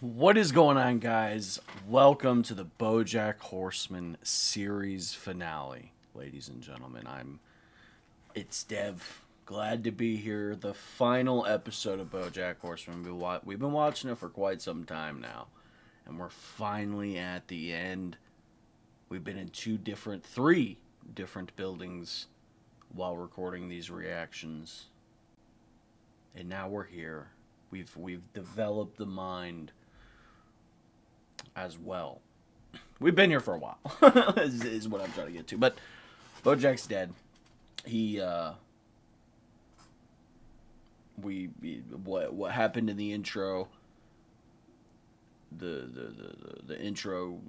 What is going on, guys? Welcome to the Bojack Horseman series finale, ladies and gentlemen. It's Dev. Glad to be here. The final episode of Bojack Horseman. We've been watching it for quite some time now, and we're finally at the end. We've been in three different buildings while recording these reactions, and now we're here. We've developed the mind as well. We've been here for a while, is what I'm trying to get to. But Bojack's dead. He, what happened in the intro, the intro,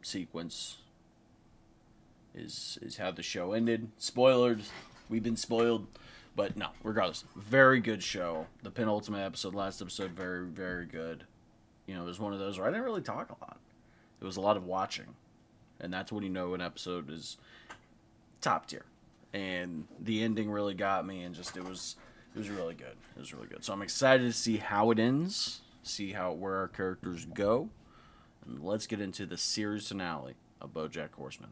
sequence is how the show ended. Spoilers. We've been spoiled. But no, regardless, very good show. The penultimate episode, last episode, very, very good. It was one of those where I didn't really talk a lot. It was a lot of watching. And that's when you know an episode is top tier. And the ending really got me, and it was really good. It was really good. So I'm excited to see how it ends, see where our characters go. And let's get into the series finale of BoJack Horseman.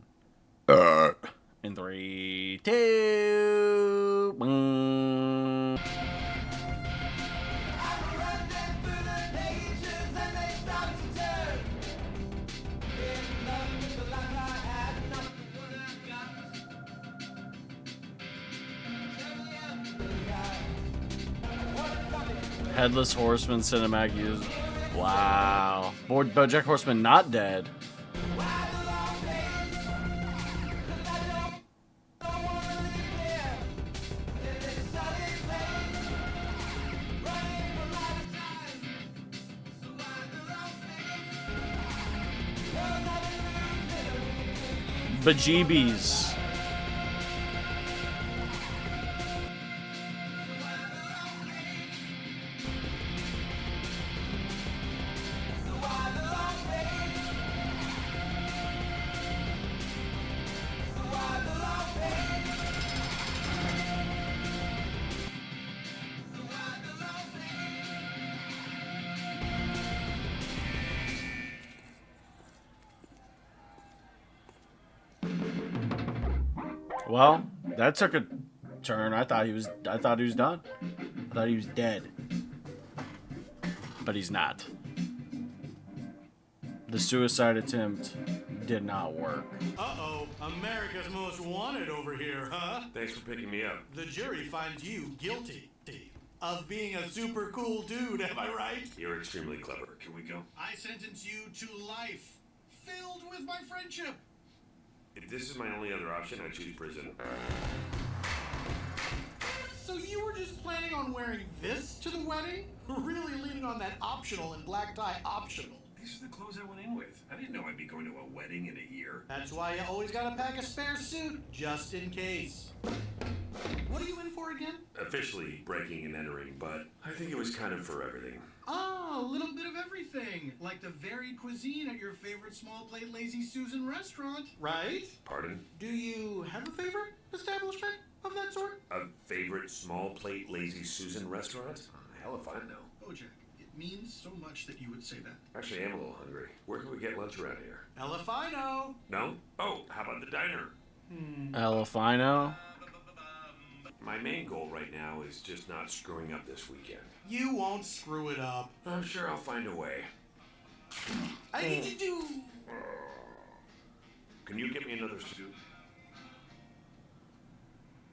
In 3, 2, 1. Headless Horseman cinematic use. Wow. Bojack Horseman not dead. Bejeebies. Well, that took a turn. I thought he was done. I thought he was dead. But he's not. The suicide attempt did not work. Uh-oh, America's Most Wanted over here, huh? Thanks for picking me up. The jury finds you guilty of being a super cool dude, am I right? You're extremely clever. Can we go? I sentence you to life, filled with my friendship. If this is my only other option, I choose prison. So you were just planning on wearing this to the wedding? Really leaning on that optional and black tie optional. These are the clothes I went in with. I didn't know I'd be going to a wedding in a year. That's why you always gotta pack a spare suit, just in case. What are you in for again? Officially breaking and entering, but I think it was kind of for everything. Oh, a little bit of everything. Like the varied cuisine at your favorite small plate Lazy Susan restaurant. Right? Pardon? Do you have a favorite establishment of that sort? A favorite small plate Lazy Susan restaurant? Hell if I know. Bojack, it means so much that you would say that. Actually, I am a little hungry. Where can we get lunch around here? Hell if I know. No? Oh, how about the diner? Elefino. My main goal right now is just not screwing up this weekend. You won't screw it up. I'm sure I'll find a way. I need to do... Can you get me another suit?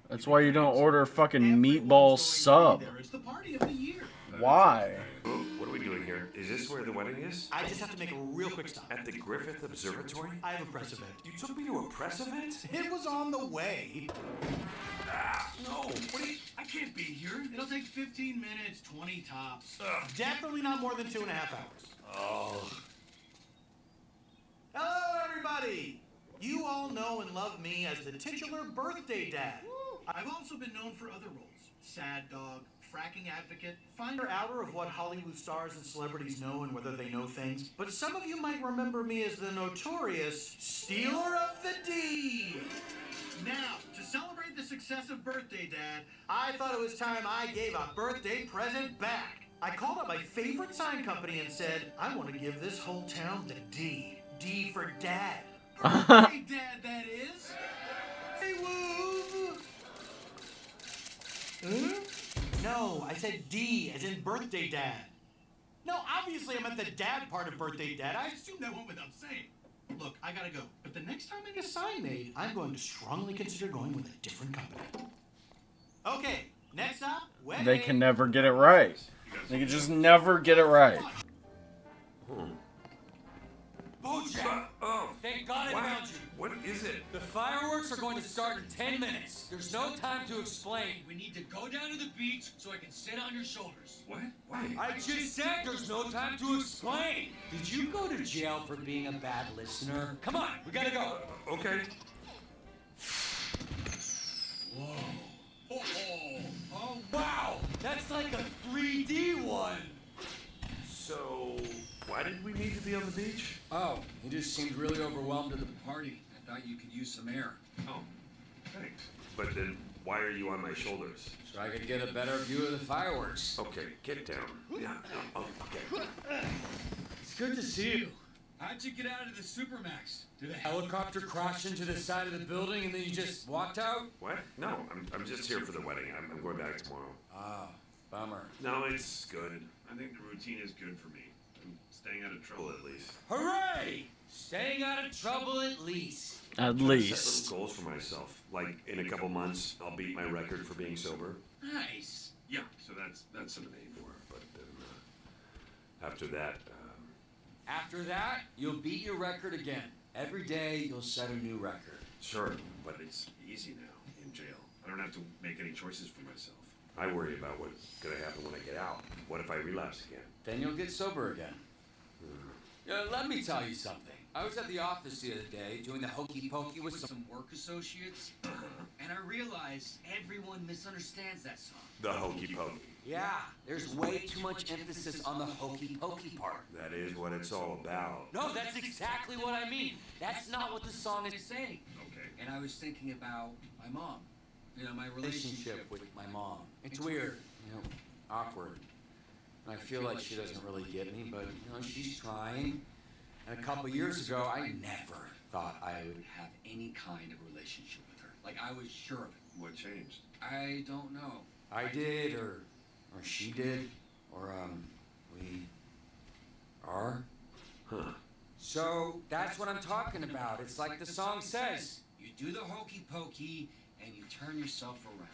That's why you don't order fucking meatball sub. It's the party of the year. Why? Oh, what are we doing here? Is this where the wedding is? I just have to make a real quick stop. At the Griffith Observatory? I have a press event. You took me to a press event? It was on the way. No. I can't be here. It'll take 15 minutes, 20 tops. Ugh. Definitely not more than 2.5 hours. Oh. Hello, everybody! You all know and love me as the titular birthday dad. I've also been known for other roles. Sad dog, fracking advocate, finder outer of what Hollywood stars and celebrities know and whether they know things. But some of you might remember me as the notorious stealer of the D. Now, to celebrate the success of Birthday Dad, I thought it was time I gave a birthday present back. I called up my favorite sign company and said, I want to give this whole town the D. D for Dad. Birthday Dad, that is. Hey, woo! Huh? No, I said D, as in birthday dad. No, obviously I meant the dad part of birthday dad. I assumed that went without saying. Look, I gotta go. But the next time I get a sign made, I'm going to strongly consider going with a different company. Okay, next up, wedding. They can never get it right. They can just never get it right. Bojack! Thank God I found you. What is it? The fireworks are going to start in 10 minutes. There's no time to explain. We need to go down to the beach so I can sit on your shoulders. What? Why? I just said there's no time to explain. Did you go to jail for being a bad listener? Come on, we gotta go. Okay. Whoa. Oh, wow. That's like a 3D one. So, why did we need to be on the beach? Oh, he just seemed really overwhelmed at the party. I thought you could use some air. Oh, thanks. But then, why are you on my shoulders? So I could get a better view of the fireworks. Okay, get down. Yeah, oh, okay. It's good to see you. How'd you get out of the Supermax? Did a helicopter crash into the side of the building and then you just walked out? What? No, I'm just here for the wedding. I'm going back tomorrow. Oh, bummer. No, it's good. I think the routine is good for me. I'm staying out of trouble at least. Hooray! Staying out of trouble at least. At Set least. little goals for myself. Like, in a couple months, I'll beat my record for being sober. Nice. Yeah, so that's something to aim for. But then, after that, After that, you'll beat your record again. Every day, you'll set a new record. sure, but it's easy now in jail. I don't have to make any choices for myself. I worry about what's gonna happen when I get out. What if I relapse again? Then you'll get sober again. Let me tell you something. I was at the office the other day doing the hokey pokey with some work associates, and I realized everyone misunderstands that song. The hokey pokey. Yeah, there's way too much emphasis on the hokey pokey part. That is what it's all about. No, that's exactly what I mean. That's not what the song is saying. Okay. And I was thinking about my mom. You know, my relationship with my mom. It's weird, awkward. And I feel like she doesn't really get me, but, she's trying. And a couple years ago, I never thought I would have any kind of relationship with her. Like, I was sure of it. What changed? I don't know. I did, or she did, or, we are. Huh. So, that's what I'm talking about. It's like the song says. You do the hokey pokey, and you turn yourself around.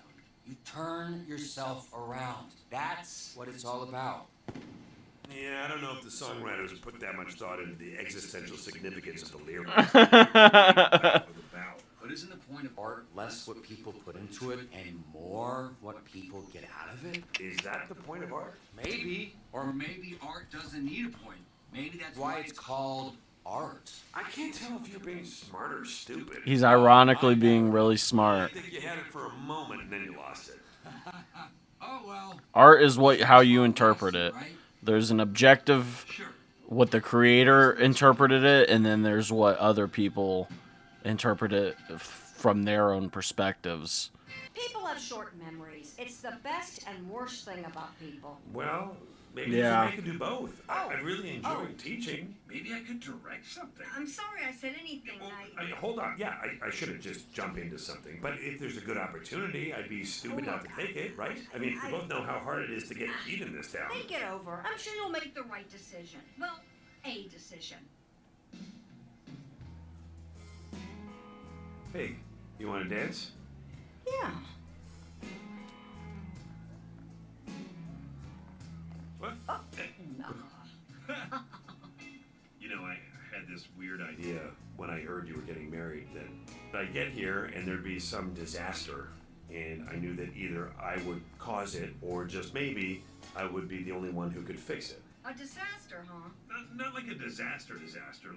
You turn yourself around. That's what it's all about. Yeah, I don't know if the songwriters put that much thought into the existential significance of the lyrics. But isn't the point of art less what people put into it and more what people get out of it? Is that the point of art? Maybe. Or maybe art doesn't need a point. Maybe that's why it's called art. I can't tell if you're being smart or stupid. He's ironically being really I smart. think you had it for a moment and then you lost it. Oh, well. Art is how you interpret it. There's an objective, Sure. what the creator interpreted it, and then there's what other people interpret it from their own perspectives. People have short memories. It's the best and worst thing about people. Well, maybe Yeah. I could do both. I really enjoy teaching. Maybe I could direct something. I'm sorry I said anything. Hold on. Yeah, I shouldn't just jump into something. But if there's a good opportunity, I'd be stupid not to take it, right? I mean, we both know how hard it is to get heat in this town. Think it over. I'm sure you'll make the right decision. Well, a decision. Hey, you want to dance? Yeah. What? Oh, no. You know, I had this weird idea when I heard you were getting married that I'd get here and there'd be some disaster. And I knew that either I would cause it or just maybe I would be the only one who could fix it. A disaster, huh? Not like a disaster,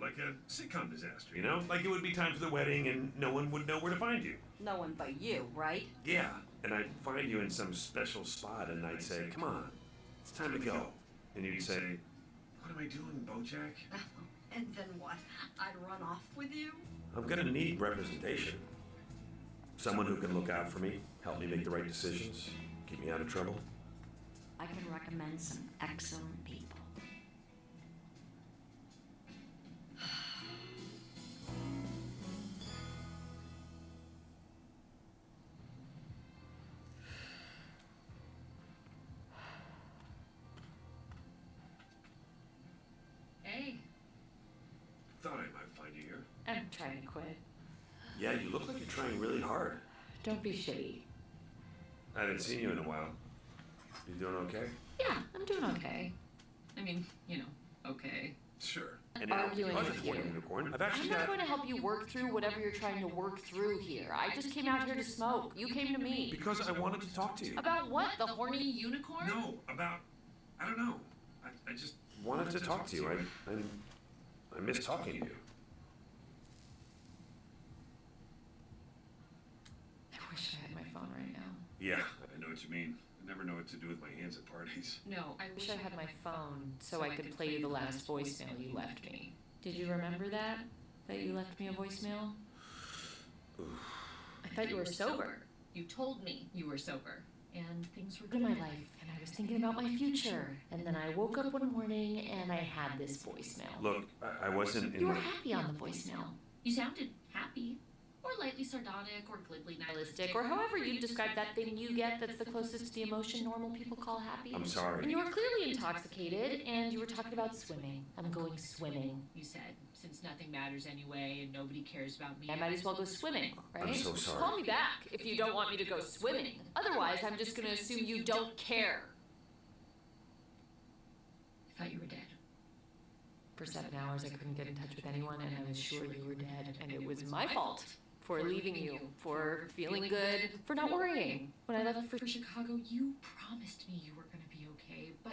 like a sitcom disaster, you know? Like it would be time for the wedding and no one would know where to find you. No one but you, right? Yeah, and I'd find you in some special spot and I'd say, come on, it's time to go. And you'd say, what am I doing, Bojack? And then what? I'd run off with you? I'm gonna need representation. Someone who can look out for me, help me make the right decisions, keep me out of trouble. I can recommend some excellent people. Hey, Thought I might find you here. I'm trying to quit. Yeah, you look like you're trying really hard. Don't be shitty. I haven't seen you in a while. You doing okay? Yeah, I'm doing okay. I mean, okay. Sure. Arguing because with it's one you. unicorn, I've I'm actually not got... going to help you work through whatever you're trying to work through here. I just came out here to smoke. You came to me. Because I wanted to talk to you. About what? The horny unicorn? No, about... I don't know. I just wanted to talk to you. I miss talking to you. I wish I had my phone right now. Yeah, I know what you mean. I never know what to do with my hands at parties. No, I wish I had my phone so I could play you the last voicemail you left me. Did you remember that? That you left me a voicemail? I thought you were sober. You told me you were sober. And things were good in my life, and I was thinking about my future. And then I woke up one morning and I had this voicemail. Look, I wasn't in You were my... happy on the voicemail. You sounded happy. Or lightly sardonic, or glibly nihilistic, or however you describe that thing you get that's the closest to the emotion normal people call happy. I'm sorry. And you were clearly intoxicated, and you were talking about swimming. I'm going swimming, you said. Since nothing matters anyway, and nobody cares about me, I might as well go swimming, right? I'm so sorry. Call me back if you don't want me to go swimming. Otherwise, I'm just gonna assume you don't care. I thought you were dead. For 7 hours, I couldn't get in touch with anyone, and I was sure you were dead, and it was my fault. For leaving you, for feeling good, for not worrying. When I left for Chicago, you promised me you were going to be okay, but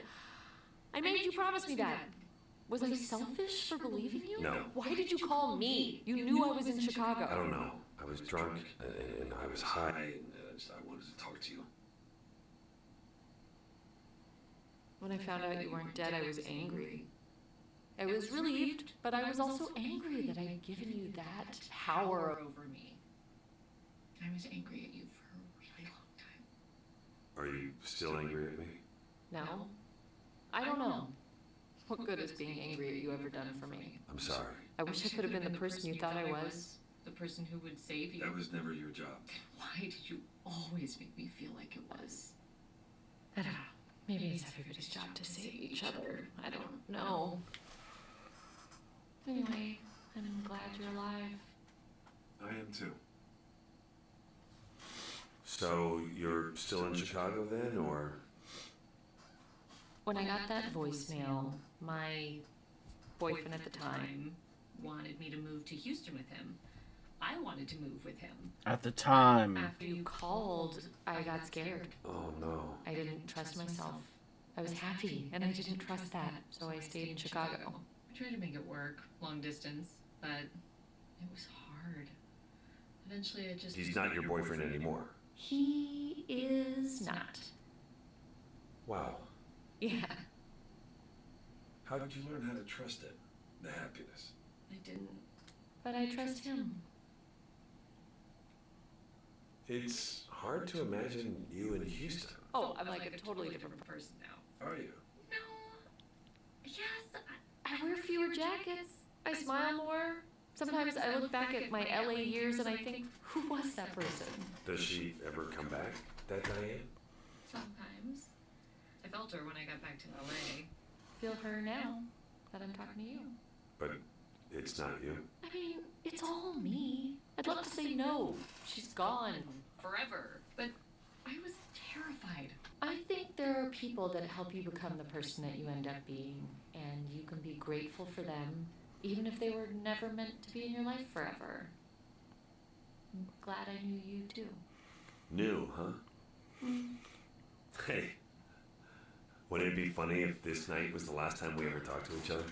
I made you promise me that. Was I selfish for believing you? No. Why did you call me? You knew I was in Chicago. I don't know. I was drunk, and I was high, and I wanted to talk to you. When I found out you weren't dead, I was angry. I was relieved, but I was also angry that I'd given you that power over me. I was angry at you for a really long time. Are you still angry at me? No? I don't know. What good has being angry at you ever done for me? I'm sorry. I wish I could have been the person you thought I was. The person who would save you. That was never your job. Why did you always make me feel like it was? I don't know. Maybe it's everybody's job to save each other. I don't know. Anyway, I'm glad you're alive. I am too. So, you're still in Chicago then, or? When I got that voicemail, my boyfriend at the time wanted me to move to Houston with him. I wanted to move with him. At the time. After you called, I got scared. Oh no. I didn't trust myself. I was happy, and I didn't trust that, so I stayed in Chicago. I tried to make it work, long distance, but it was hard. Eventually, I just... He's not your boyfriend anymore. He is not. Wow. Yeah, How did you learn how to trust it? The happiness. I didn't. But I trust him. It's hard to imagine you in Houston. Oh, I'm like a totally different person now. Are you? No. Yes, I wear fewer jackets. I smile more. Sometimes I look back at my LA years and I think, who was that person? Does she ever come back, that Diane? Sometimes. I felt her when I got back to LA. Feel her now that I'm talking to you. But it's not you. I mean, it's all me. I'd love to say no. She's gone forever. But I was terrified. I think there are people that help you become the person that you end up being, and you can be grateful for them, even if they were never meant to be in your life forever. I'm glad I knew you too. New, huh? Hey. Wouldn't it be funny if this night was the last time we ever talked to each other?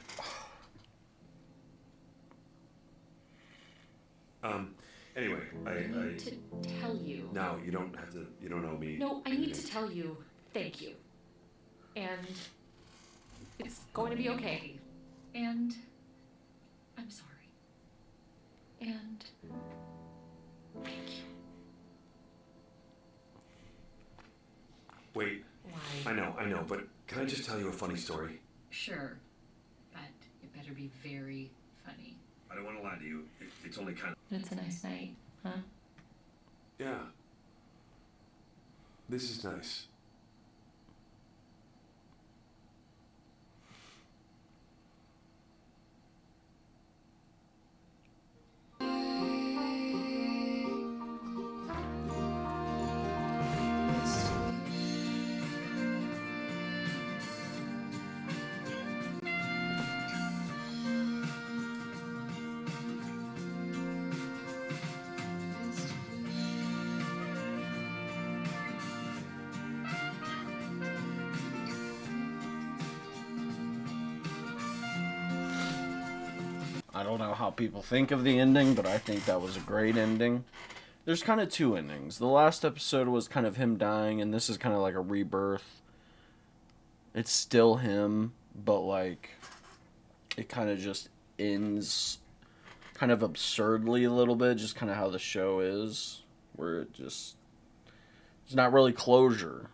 Anyway, I need to tell you. No, you don't have to, you don't owe me. No, I need to tell you thank you. And it's going to be okay. And I'm sorry. And thank you. Wait. Why? sorry. I know, but can I just tell you a funny story? Sure, but it better be very funny. I don't want to lie to you. It's only kind of... But it's a nice night, huh? Yeah. This is nice. I don't know how people think of the ending, but I think that was a great ending. There's kind of two endings. The last episode was kind of him dying, and this is kind of like a rebirth. It's still him, but like it kind of just ends kind of absurdly a little bit, just kind of how the show is, where it's not really closure.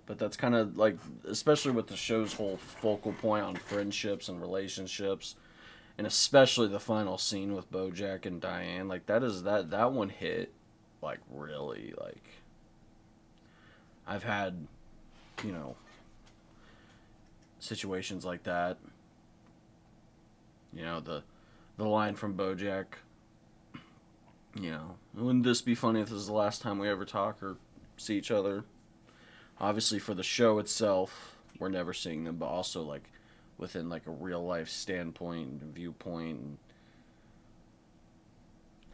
But that's kind of like, especially with the show's whole focal point on friendships and relationships, and especially the final scene with Bojack and Diane, like that one hit like really, like I've had, you know, situations like that. You know, the line from Bojack, you know, wouldn't this be funny if this is the last time we ever talk or see each other? Obviously for the show itself, we're never seeing them, but also like within like a real life standpoint and viewpoint, and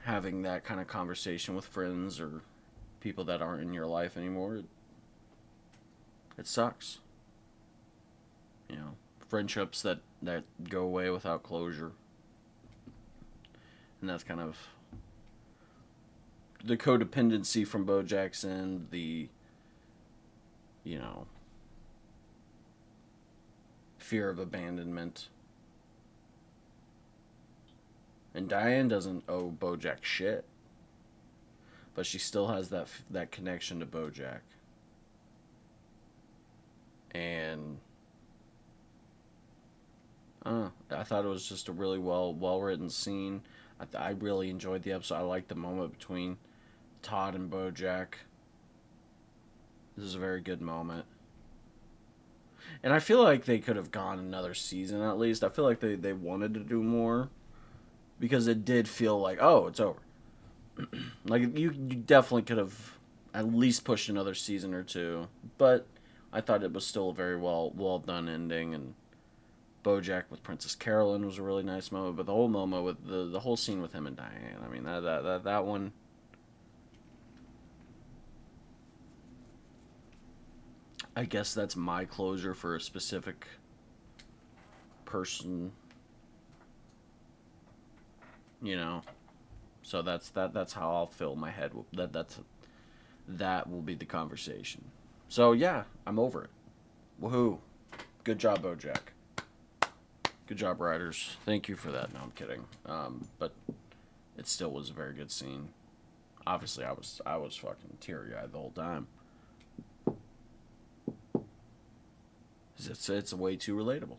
having that kind of conversation with friends or people that aren't in your life anymore, it sucks. You know, friendships that go away without closure. And that's kind of the codependency from Bojack's end, the, you know, fear of abandonment. And Diane doesn't owe Bojack shit, but she still has that connection to Bojack. And I thought it was just a really well written scene. I really enjoyed the episode. I liked the moment between Todd and Bojack. This is a very good moment. And I feel like they could have gone another season at least. I feel like they wanted to do more, because it did feel like, oh, it's over. Like, you definitely could have at least pushed another season or two. But I thought it was still a very well done ending. And Bojack with Princess Carolyn was a really nice moment. But the whole moment with the whole scene with him and Diane, I mean, that one... I guess that's my closure for a specific person, you know. So that's how I'll fill my head. That will be the conversation. So yeah, I'm over it. Woohoo! Good job, Bojack. Good job, writers. Thank you for that. No, I'm kidding. But it still was a very good scene. Obviously, I was fucking teary-eyed the whole time. It's way too relatable.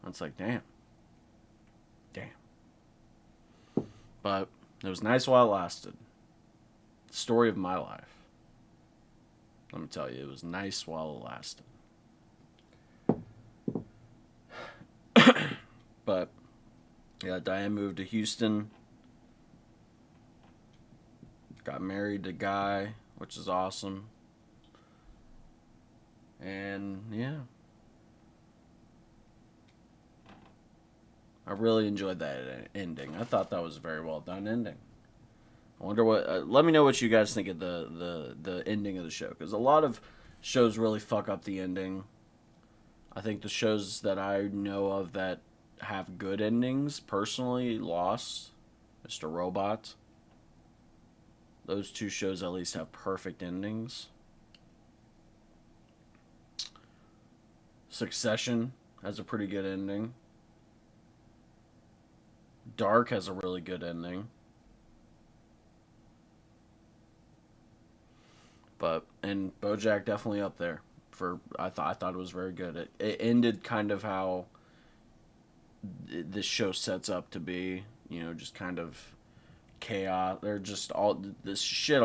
It's like, damn. But it was nice while it lasted. Story of my life. Let me tell you, it was nice while it lasted. But yeah, Diane moved to Houston. Got married to Guy, which is awesome. And yeah, I really enjoyed that ending. I thought that was a very well done ending. I wonder what. Let me know what you guys think of the ending of the show, because a lot of shows really fuck up the ending. I think the shows that I know of that have good endings, personally, Lost, Mr. Robot. Those two shows at least have perfect endings. Succession has a pretty good ending. Dark has a really good ending. And BoJack definitely up there. I thought it was very good. It ended kind of how this show sets up to be. You know, just kind of chaos. They're just all this shit,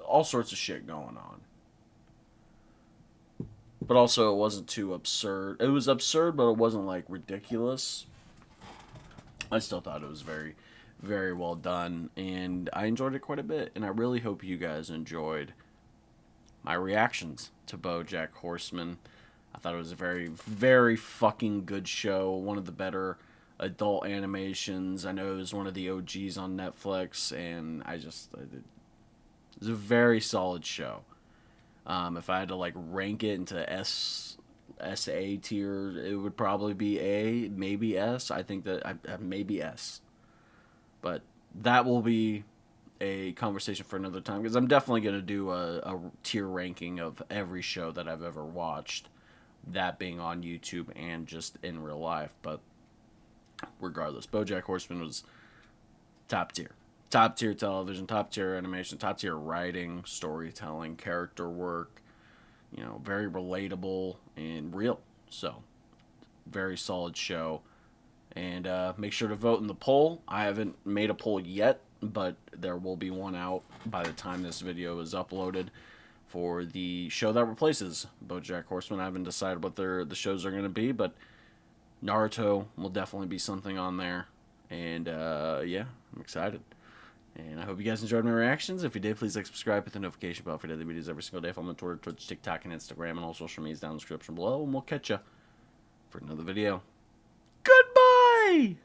all sorts of shit going on. But also, it wasn't too absurd. It was absurd, but it wasn't like ridiculous. I still thought it was very, very well done, and I enjoyed it quite a bit. And I really hope you guys enjoyed my reactions to BoJack Horseman. I thought it was a very, very fucking good show. One of the better adult animations. I know it was one of the OGs on Netflix, and it was a very solid show. If I had to like rank it into SA tier, it would probably be A, maybe S. I think that maybe S. But that will be a conversation for another time, because I'm definitely going to do a tier ranking of every show that I've ever watched, that being on YouTube and just in real life. But regardless, BoJack Horseman was top tier. Top tier television, top tier animation, top tier writing, storytelling, character work. You know, very relatable and real. So, very solid show. And make sure to vote in the poll. I haven't made a poll yet, but there will be one out by the time this video is uploaded for the show that replaces BoJack Horseman. I haven't decided what the shows are going to be, but Naruto will definitely be something on there. And yeah, I'm excited. And I hope you guys enjoyed my reactions. If you did, please like, subscribe, hit the notification bell for daily videos every single day. Follow me on Twitter, Twitch, TikTok, and Instagram, and all social medias down in the description below. And we'll catch you for another video. Goodbye!